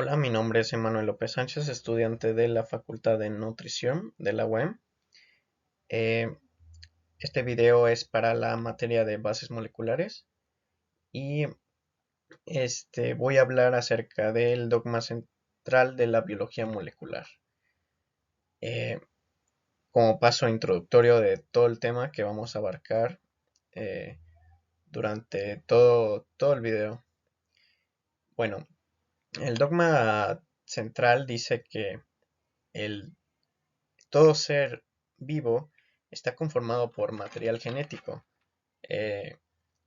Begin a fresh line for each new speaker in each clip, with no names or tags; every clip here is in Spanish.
Hola, mi nombre es Emanuel López Sánchez, estudiante de la Facultad de Nutrición de la UEM. Eh, este video es para la materia de bases moleculares y voy a hablar acerca del dogma central de la biología molecular. Eh, Como paso introductorio de todo el tema que vamos a abarcar eh, durante todo el video. Bueno, el dogma central dice que el todo ser vivo está conformado por material genético. Eh,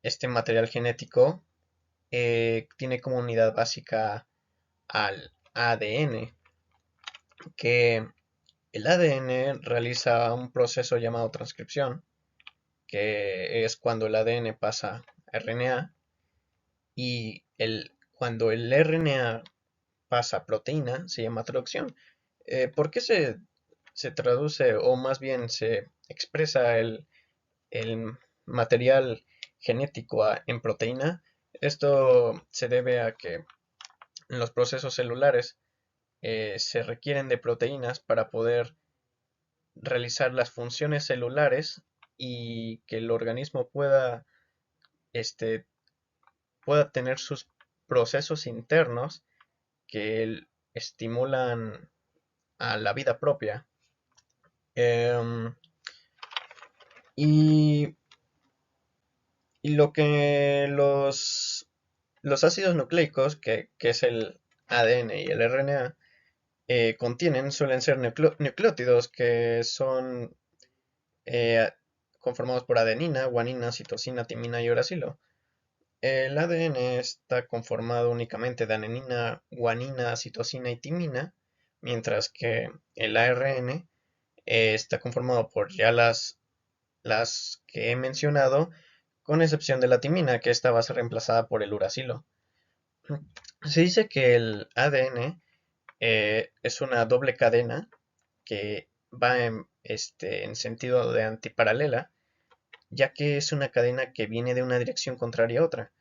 este material genético tiene como unidad básica al ADN, que el ADN realiza un proceso llamado transcripción, que es cuando el ADN pasa a RNA y cuando el RNA pasa a proteína se llama traducción. ¿Por qué se traduce o más bien se expresa el material genético en proteína? Esto se debe a que en los procesos celulares se requieren de proteínas para poder realizar las funciones celulares y que el organismo este, pueda tener sus procesos internos que estimulan a la vida propia. Em, y, y lo que los ácidos nucleicos, que es el ADN y el RNA, contienen suelen ser nucleótidos que son eh, conformados por adenina, guanina, citosina, timina y uracilo. El ADN está conformado únicamente de adenina, guanina, citosina y timina, mientras que el ARN está conformado por ya las que he mencionado, con excepción de la timina, que esta va a ser reemplazada por el uracilo. Se dice que el ADN es una doble cadena que va en sentido de antiparalela, ya que es una cadena que viene de una dirección contraria a otra,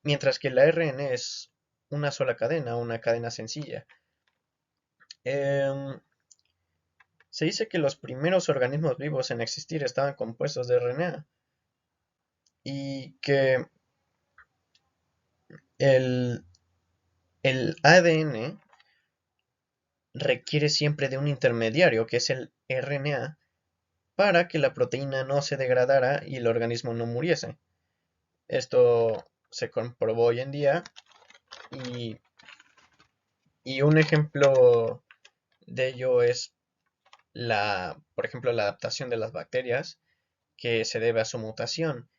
mientras que la RN es una sola cadena, una cadena sencilla. Em, Se dice que los primeros organismos vivos en existir estaban compuestos de RNA y que el, el ADN requiere siempre de un intermediario, que es el RNA, para que la proteína no se degradara y el organismo no muriese. Esto se comprobó hoy en día y, y un ejemplo de ello es por ejemplo, la adaptación de las bacterias que se debe a su mutación.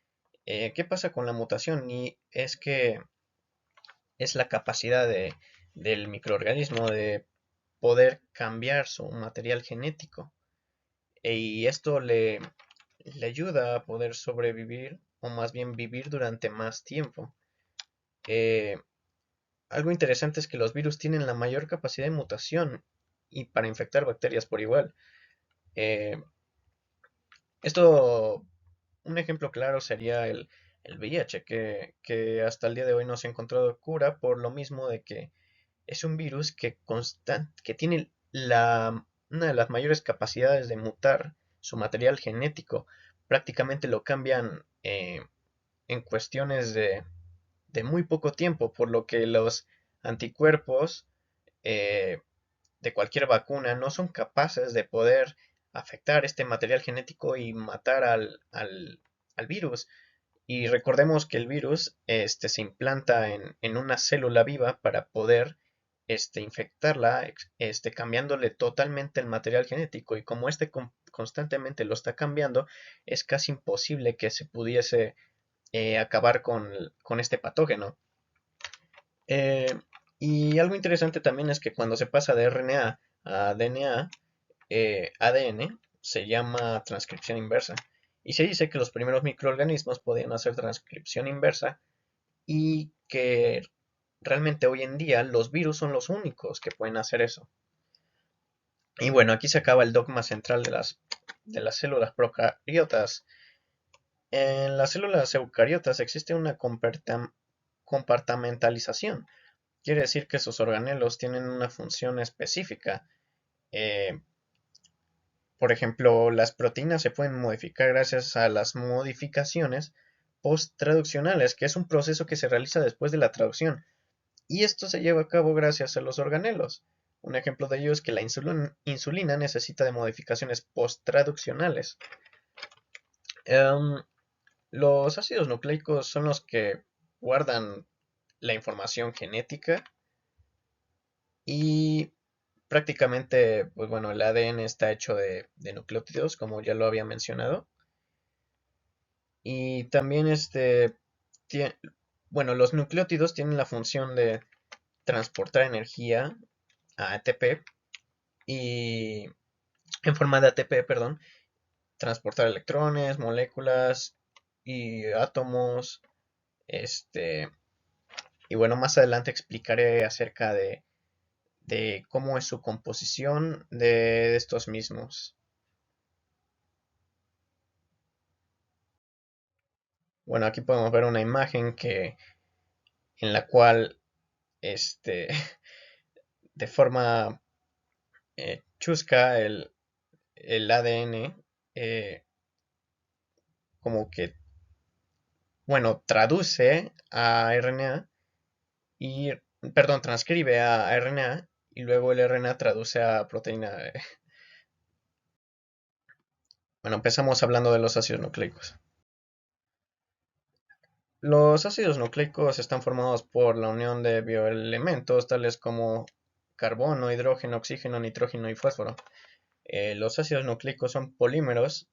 ¿Qué pasa con la mutación? Y es que es la capacidad del microorganismo de poder cambiar su material genético. Y esto le ayuda a poder sobrevivir o más bien vivir durante más tiempo. Eh, Algo interesante es que los virus tienen la mayor capacidad de mutación y para infectar bacterias por igual. Eh, Esto, un ejemplo claro sería el VIH, que hasta el día de hoy no se ha encontrado cura por lo mismo de que es un virus que tiene una de las mayores capacidades de mutar su material genético. Prácticamente lo cambian en cuestiones de muy poco tiempo, por lo que los anticuerpos eh, de cualquier vacuna no son capaces de poder afectar este material genético y matar al virus. Y recordemos que el virus se implanta en una célula viva para poder infectarla, cambiándole totalmente el material genético. Y como constantemente lo está cambiando, es casi imposible que se pudiese acabar con este patógeno. Eh, y algo interesante también es que cuando se pasa de RNA a DNA, ADN se llama transcripción inversa. Y se dice que los primeros microorganismos podían hacer transcripción inversa y que realmente hoy en día los virus son los únicos que pueden hacer eso. Y bueno, aquí se acaba el dogma central de las células procariotas. En las células eucariotas existe una compartamentalización. quiere decir que sus organelos tienen una función específica. Eh, por ejemplo, las proteínas se pueden modificar gracias a las modificaciones post-traduccionales, que es un proceso que se realiza después de la traducción, y esto se lleva a cabo gracias a los organelos. Un ejemplo de ello es que la insulina necesita de modificaciones post-traduccionales. Em, los ácidos nucleicos son los que guardan la información genética y prácticamente, pues bueno, el ADN está hecho de nucleótidos, como ya lo había mencionado. Y también bueno, los nucleótidos tienen la función de transportar energía a ATP y en forma de ATP, perdón, transportar electrones, moléculas y átomos. Este, y bueno, más adelante explicaré acerca de cómo es su composición de estos mismos. Bueno, aquí podemos ver una imagen en la cual este, de forma chusca el ADN como que, bueno, traduce a RNA y, perdón, transcribe a RNA y luego el RNA traduce a proteína. Bueno, empezamos hablando de los ácidos nucleicos. Los ácidos nucleicos están formados por la unión de bioelementos tales como carbono, hidrógeno, oxígeno, nitrógeno y fósforo. Los ácidos nucleicos son polímeros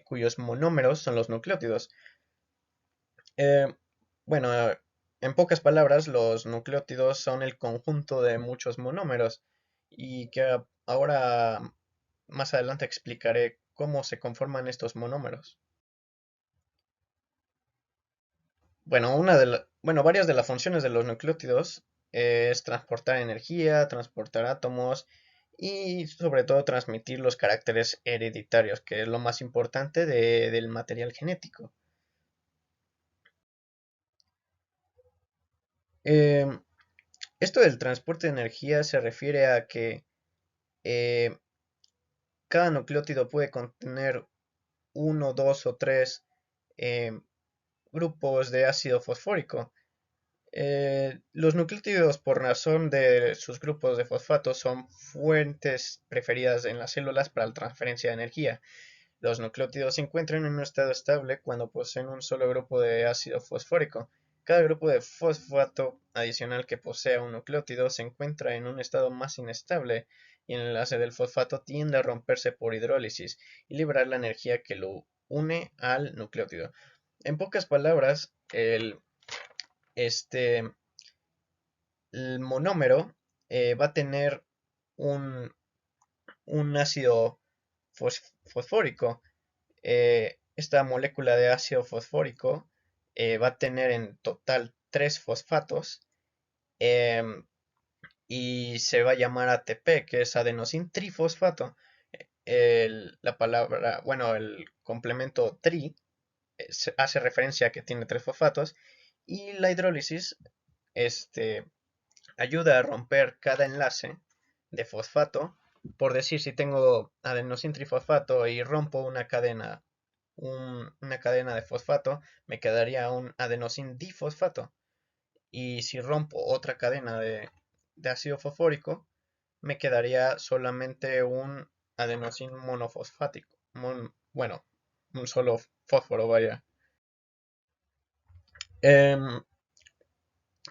cuyos monómeros son los nucleótidos. Eh, bueno, en pocas palabras, los nucleótidos son el conjunto de muchos monómeros y que ahora más adelante explicaré cómo se conforman estos monómeros. Bueno, varias de las funciones de los nucleótidos es transportar energía, transportar átomos y sobre todo transmitir los caracteres hereditarios, que es lo más importante del material genético. Em, Esto del transporte de energía se refiere a que eh, cada nucleótido puede contener uno, dos o tres eh, grupos de ácido fosfórico. Los nucleótidos, por razón de sus grupos de fosfato, son fuentes preferidas en las células para la transferencia de energía. Los nucleótidos se encuentran en un estado estable cuando poseen un solo grupo de ácido fosfórico. Cada grupo de fosfato adicional que posea un nucleótido se encuentra en un estado más inestable y el enlace del fosfato tiende a romperse por hidrólisis y liberar la energía que lo une al nucleótido. En pocas palabras, este, el monómero va a tener un, un ácido fosfórico. Esta molécula de ácido fosfórico va a tener en total tres fosfatos em, y se va a llamar ATP, que es adenosín trifosfato. La palabra, bueno, el complemento tri hace referencia a que tiene tres fosfatos y la hidrólisis este, ayuda a romper cada enlace de fosfato. Por decir, si tengo adenosín trifosfato y rompo una cadena de fosfato, me quedaría un adenosín difosfato. Y si rompo otra cadena de ácido fosfórico, me quedaría solamente un adenosín monofosfático. Bueno, un solo fósforo, vaya. Em,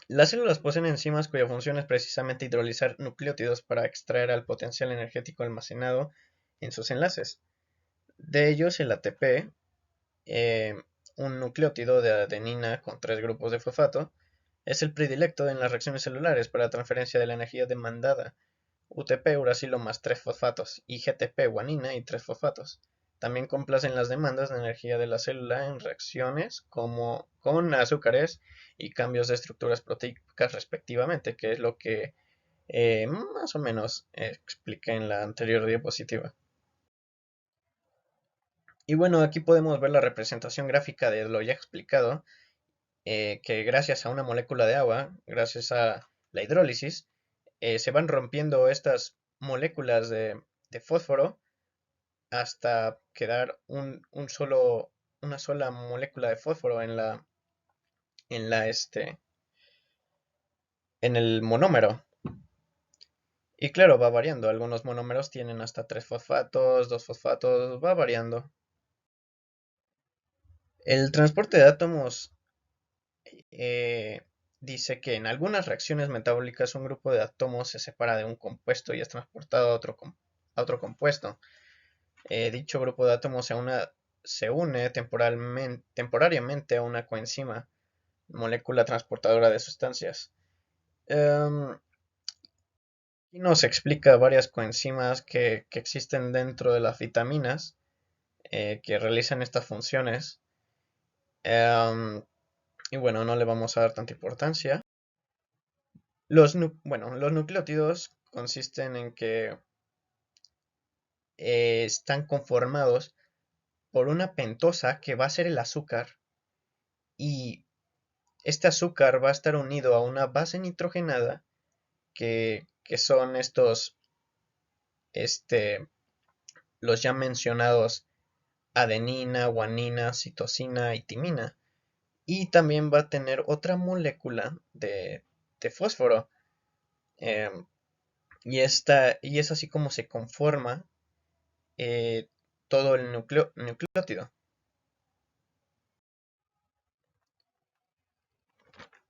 las células poseen enzimas cuya función es precisamente hidrolizar nucleótidos para extraer el potencial energético almacenado en sus enlaces. De ellos, el ATP, eh, un nucleótido de adenina con tres grupos de fosfato, es el predilecto en las reacciones celulares para la transferencia de la energía demandada. UTP, uracilo más tres fosfatos, y GTP, guanina y tres fosfatos. También complacen las demandas de energía de la célula en reacciones como con azúcares y cambios de estructuras proteicas respectivamente, que es lo que más o menos expliqué en la anterior diapositiva. Y bueno, aquí podemos ver la representación gráfica de lo ya explicado, que gracias a una molécula de agua, gracias a la hidrólisis, se van rompiendo estas moléculas de fósforo hasta quedar una sola molécula de fósforo en la, este, en el monómero. Y claro, va variando. Algunos monómeros tienen hasta 3 fosfatos, 2 fosfatos, va variando. El transporte de átomos eh, dice que en algunas reacciones metabólicas un grupo de átomos se separa de un compuesto y es transportado a otro compuesto. Dicho grupo de átomos se une temporariamente a una coenzima, molécula transportadora de sustancias. Aquí nos explica varias coenzimas que existen dentro de las vitaminas que realizan estas funciones. Em, y bueno, no le vamos a dar tanta importancia. Los nucleótidos consisten en que están conformados por una pentosa que va a ser el azúcar y este azúcar va a estar unido a una base nitrogenada que son este, los ya mencionados adenina, guanina, citosina y timina. Y también va a tener otra molécula de fósforo. em, y es así como se conforma eh, todo el nucleótido.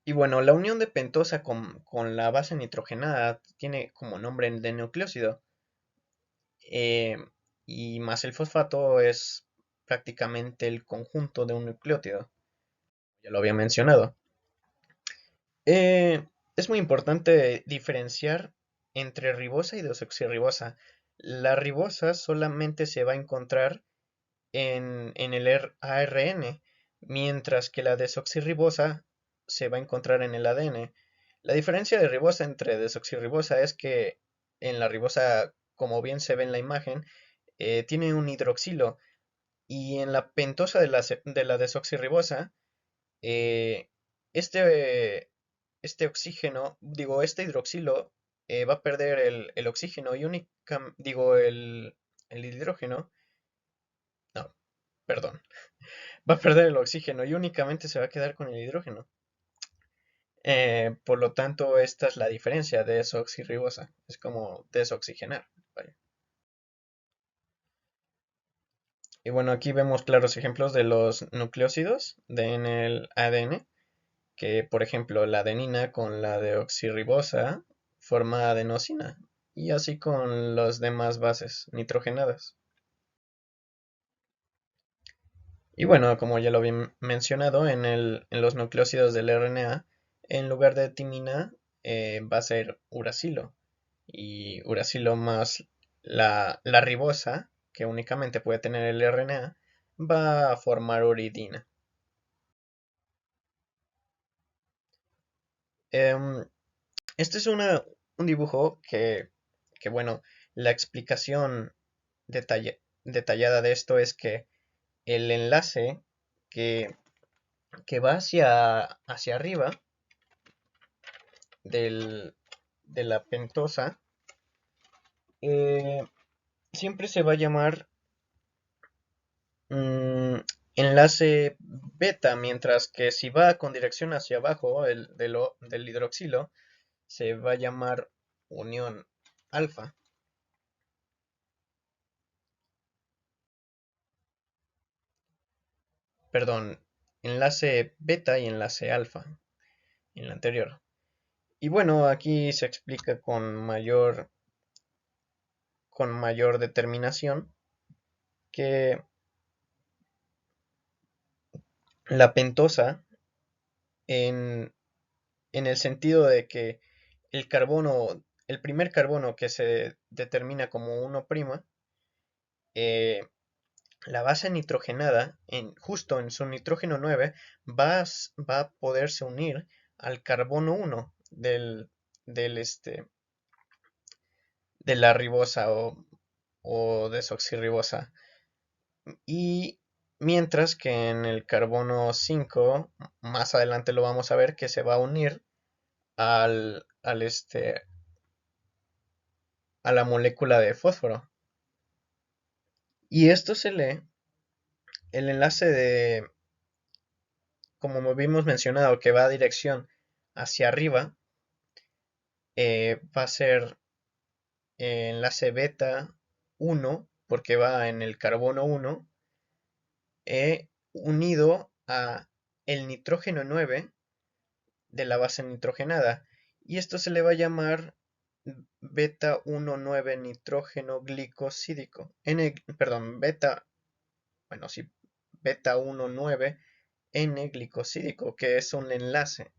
Y bueno, la unión de pentosa con la base nitrogenada tiene como nombre de nucleósido. eh, y más el fosfato es prácticamente el conjunto de un nucleótido. Ya lo había mencionado. Eh, es muy importante diferenciar entre ribosa y desoxirribosa. La ribosa solamente se va a encontrar en el ARN, mientras que la desoxirribosa se va a encontrar en el ADN. La diferencia de ribosa entre desoxirribosa es que en la ribosa, como bien se ve en la imagen, tiene un hidroxilo y en la pentosa de la desoxirribosa, eh, este, este oxígeno, digo, este hidroxilo va a perder el oxígeno y el hidrógeno, no, perdón, va a perder el oxígeno y únicamente se va a quedar con el hidrógeno. Por lo tanto, esta es la diferencia de desoxirribosa. Es como desoxigenar. Vaya. Y bueno, aquí vemos claros ejemplos de los nucleósidos en el ADN, que por ejemplo la adenina con la deoxirribosa forma adenosina, y así con las demás bases nitrogenadas. Y bueno, como ya lo había mencionado, en los nucleósidos del RNA, en lugar de timina, va a ser uracilo. Y uracilo más la ribosa, que únicamente puede tener el RNA, va a formar uridina. Em, este es un dibujo bueno, la explicación detallada de esto es que el enlace que, que va hacia arriba del, de la pentosa, eh, siempre se va a llamar mm, enlace beta, mientras que si va con dirección hacia abajo del hidroxilo, se va a llamar unión alfa. Perdón, enlace beta y enlace alfa en la anterior. Y bueno, aquí se explica con mayor determinación que la pentosa en, en el sentido de que el primer carbono que se determina como 1', eh, la base nitrogenada, justo en su nitrógeno 9, va a poderse unir al carbono 1 del de la ribosa o desoxirribosa. Y mientras que en el carbono 5, más adelante lo vamos a ver, que se va a unir a la molécula de fósforo. Y esto se lee, el enlace de, como habíamos mencionado, que va a dirección hacia arriba, va a ser enlace beta 1, porque va en el carbono 1, unido a el nitrógeno 9 de la base nitrogenada. Y esto se le va a llamar beta 19 nitrógeno glicosídico. Perdón, bueno, sí, beta 19 N-glicosídico, que es un enlace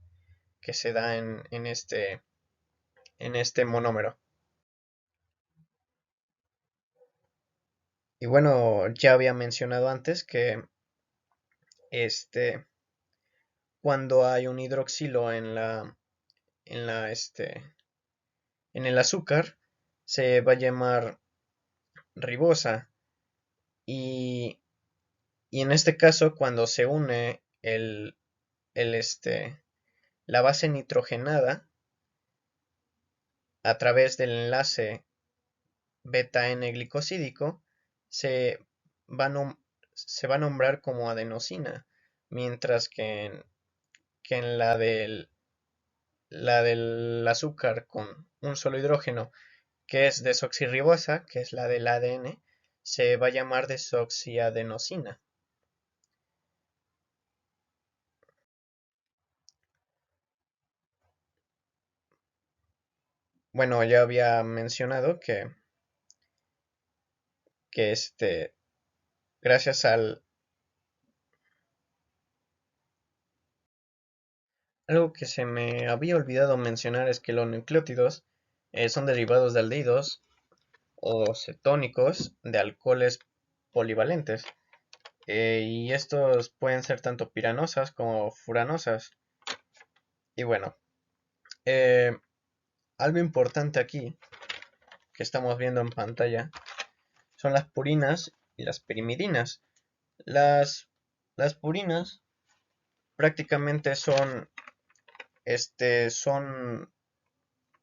que se da en este monómero. Y bueno, ya había mencionado antes que este, cuando hay un hidroxilo en la, en el azúcar, se va a llamar ribosa. Y, y en este caso, cuando se une la base nitrogenada a través del enlace beta-N-glicosídico, se va, se va a nombrar como adenosina, mientras que en la del azúcar con un solo hidrógeno, que es desoxirribosa, que es la del ADN, se va a llamar desoxiadenosina. Bueno, ya había mencionado que gracias al... Algo que se me había olvidado mencionar es que los nucleótidos son derivados de aldehídos o cetónicos de alcoholes polivalentes. Y estos pueden ser tanto piranosas como furanosas. Y bueno, eh, algo importante aquí que estamos viendo en pantalla son las purinas y las pirimidinas. Las, las purinas prácticamente son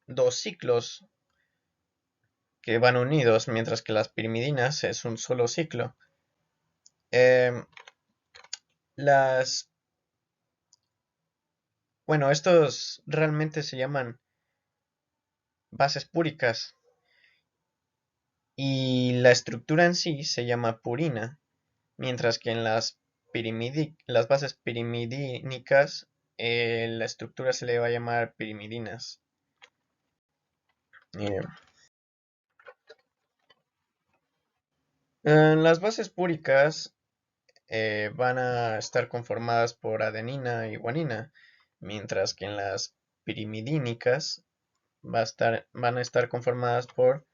dos ciclos que van unidos, mientras que las pirimidinas es un solo ciclo. Em, las, bueno, estos realmente se llaman bases púricas y la estructura en sí se llama purina, mientras que en las bases pirimidínicas la estructura se le va a llamar pirimidinas. Eh, las bases púricas van a estar conformadas por adenina y guanina, mientras que en las pirimidínicas van a estar conformadas por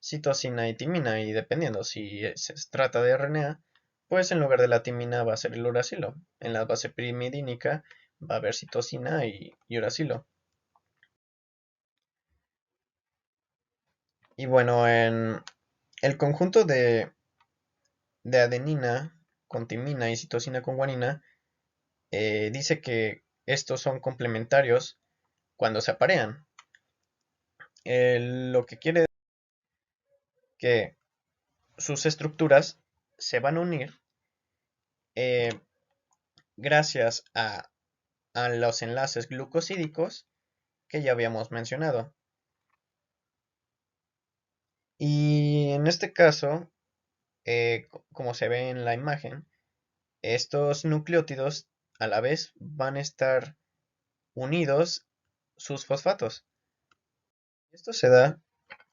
citosina y timina, y dependiendo si se trata de RNA, pues en lugar de la timina va a ser el uracilo. En la base pirimidínica va a haber citosina y uracilo. Y bueno, en el conjunto de adenina con timina y citosina con guanina, dice que estos son complementarios cuando se aparean. Lo que quiere decir que sus estructuras se van a unir eh, gracias a los enlaces glucosídicos que ya habíamos mencionado. Y en este caso, como se ve en la imagen, estos nucleótidos a la vez van a estar unidos sus fosfatos. Esto se da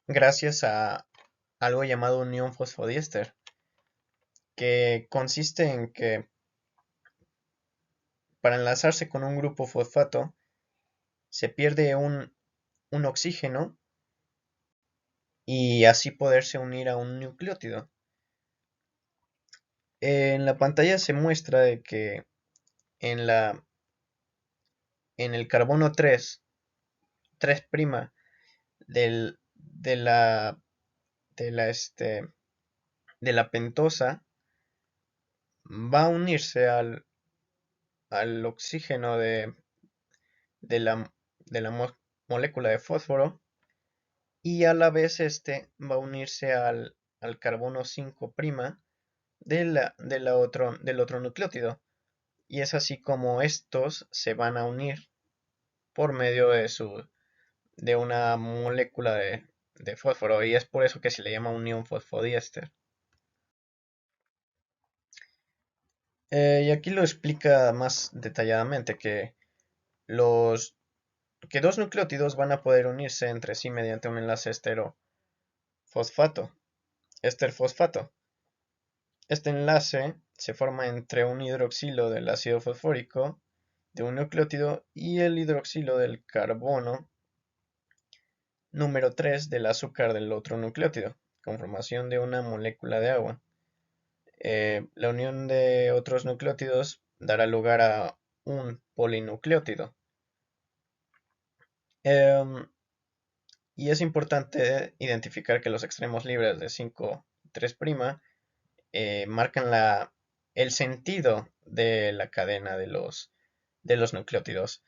gracias a algo llamado unión fosfodiéster, que consiste en que para enlazarse con un grupo fosfato se pierde un oxígeno y así poderse unir a un nucleótido. En la pantalla se muestra de que en en el carbono 3' de de la, de la pentosa va a unirse al oxígeno de la, molécula de fósforo y a la vez este va a unirse al carbono 5' del otro nucleótido. Y es así como estos se van a unir por medio de una molécula de fósforo, y es por eso que se le llama unión fosfodiéster. Y aquí lo explica más detalladamente los, que dos nucleótidos van a poder unirse entre sí mediante un enlace fosfato, éster fosfato. Este enlace se forma entre un hidroxilo del ácido fosfórico de un nucleótido y el hidroxilo del carbono número 3 del azúcar del otro nucleótido, con formación de una molécula de agua. La unión de otros nucleótidos dará lugar a un polinucleótido. Em, y es importante identificar que los extremos libres de 5'3' marcan el sentido de la cadena de los nucleótidos.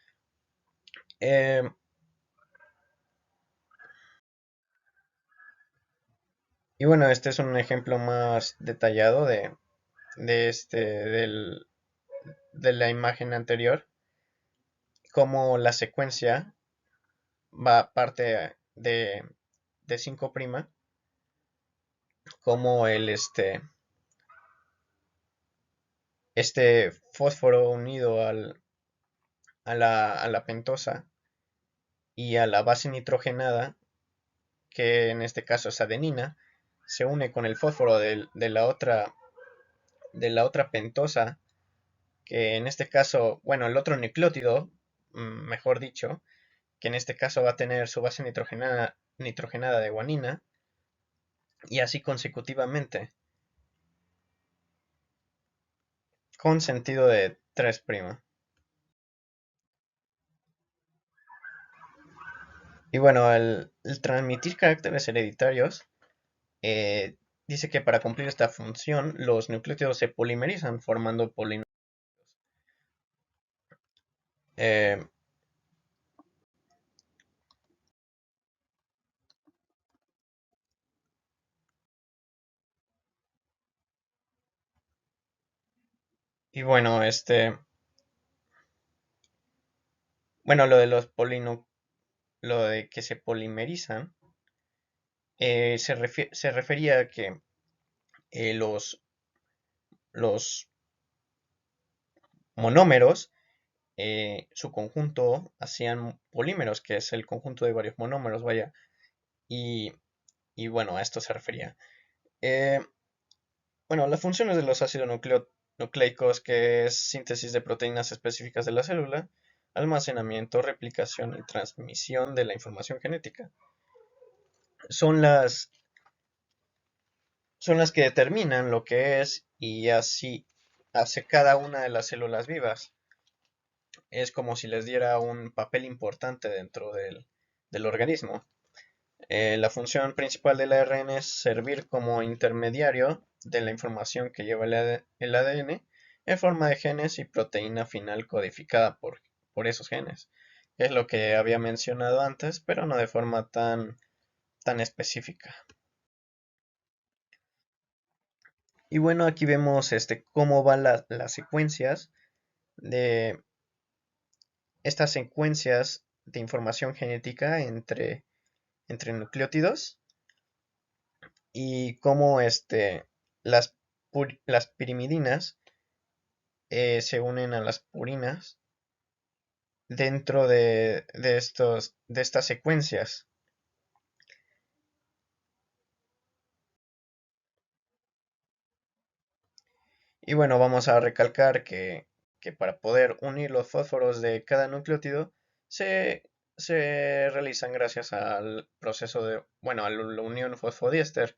Em, y bueno, este es un ejemplo más detallado de de la imagen anterior, como la secuencia va parte de 5', como este fósforo unido a la pentosa y a la base nitrogenada, que en este caso es adenina, se une con el fósforo de la otra pentosa, que en este caso, bueno, el otro nucleótido, mejor dicho, que en este caso va a tener su base nitrogenada de guanina, y así consecutivamente, con sentido de 3'. Y bueno, el transmitir caracteres hereditarios eh, dice que para cumplir esta función, los nucleótidos se polimerizan formando polinomios. Eh, y bueno, bueno, lo de que se polimerizan, se refería a que eh, los, los monómeros, su conjunto, hacían polímeros, que es el conjunto de varios monómeros, vaya, y, y bueno, a esto se refería. Eh, bueno, las funciones de los ácidos nucleicos, que es síntesis de proteínas específicas de la célula, almacenamiento, replicación y transmisión de la información genética, son son las que determinan lo que es y así hace cada una de las células vivas. Es como si les diera un papel importante dentro del organismo. La función principal del ARN es servir como intermediario de la información que lleva el ADN en forma de genes y proteína final codificada por esos genes. Es lo que había mencionado antes, pero no de forma tan específica. Y bueno, aquí vemos cómo van las secuencias de estas secuencias de información genética entre nucleótidos, y cómo las pirimidinas se unen a las purinas dentro de estas secuencias. Y bueno, vamos a recalcar que para poder unir los fósforos de cada nucleótido se, se realizan gracias al proceso bueno, a la unión fosfodiéster,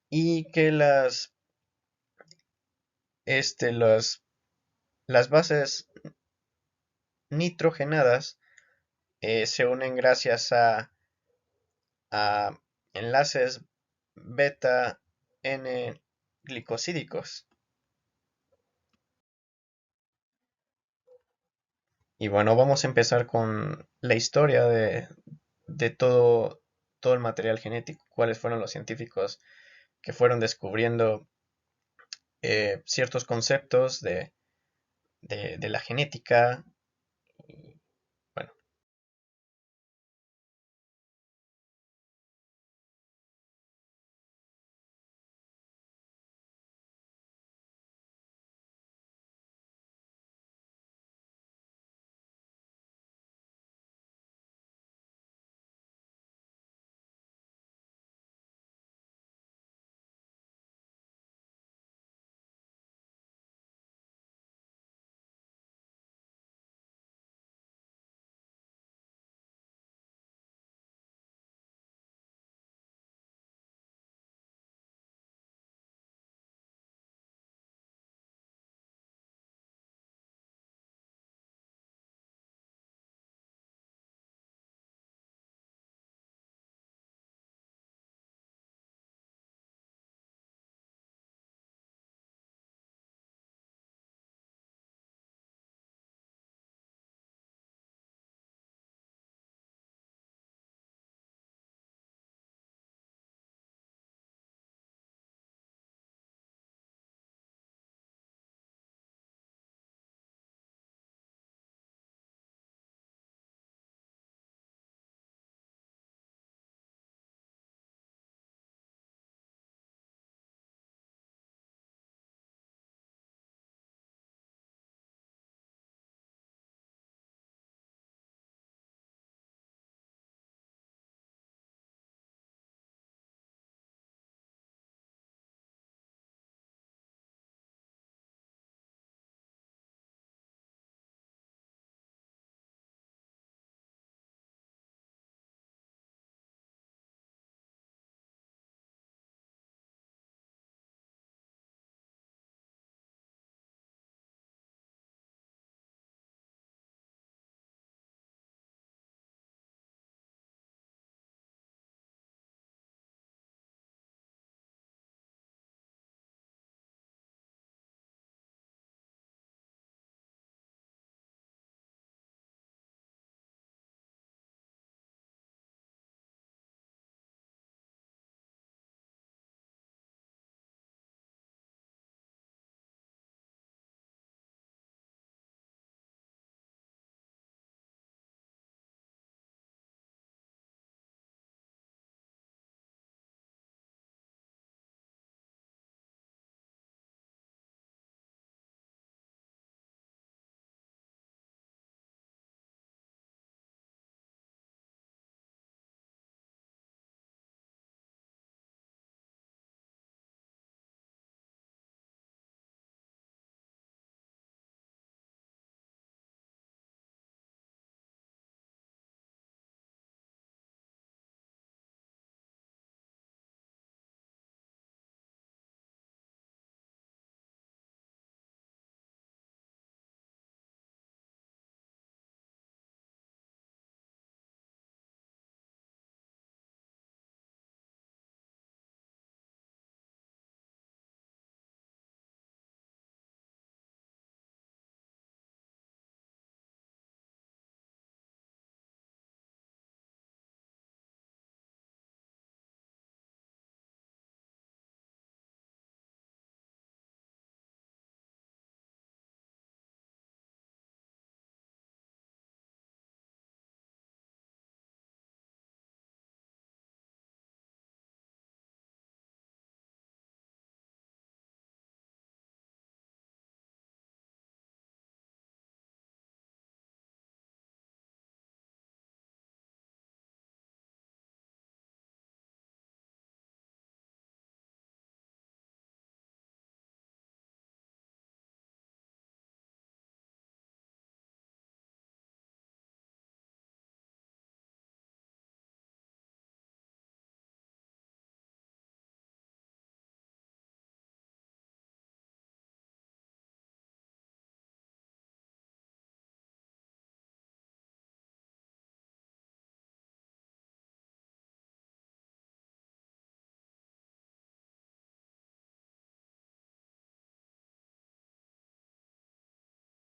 y que este, las bases nitrogenadas se unen gracias a enlaces beta N glicosídicos. Y bueno, vamos a empezar con la historia de todo el material genético, cuáles fueron los científicos que fueron descubriendo ciertos conceptos de la genética,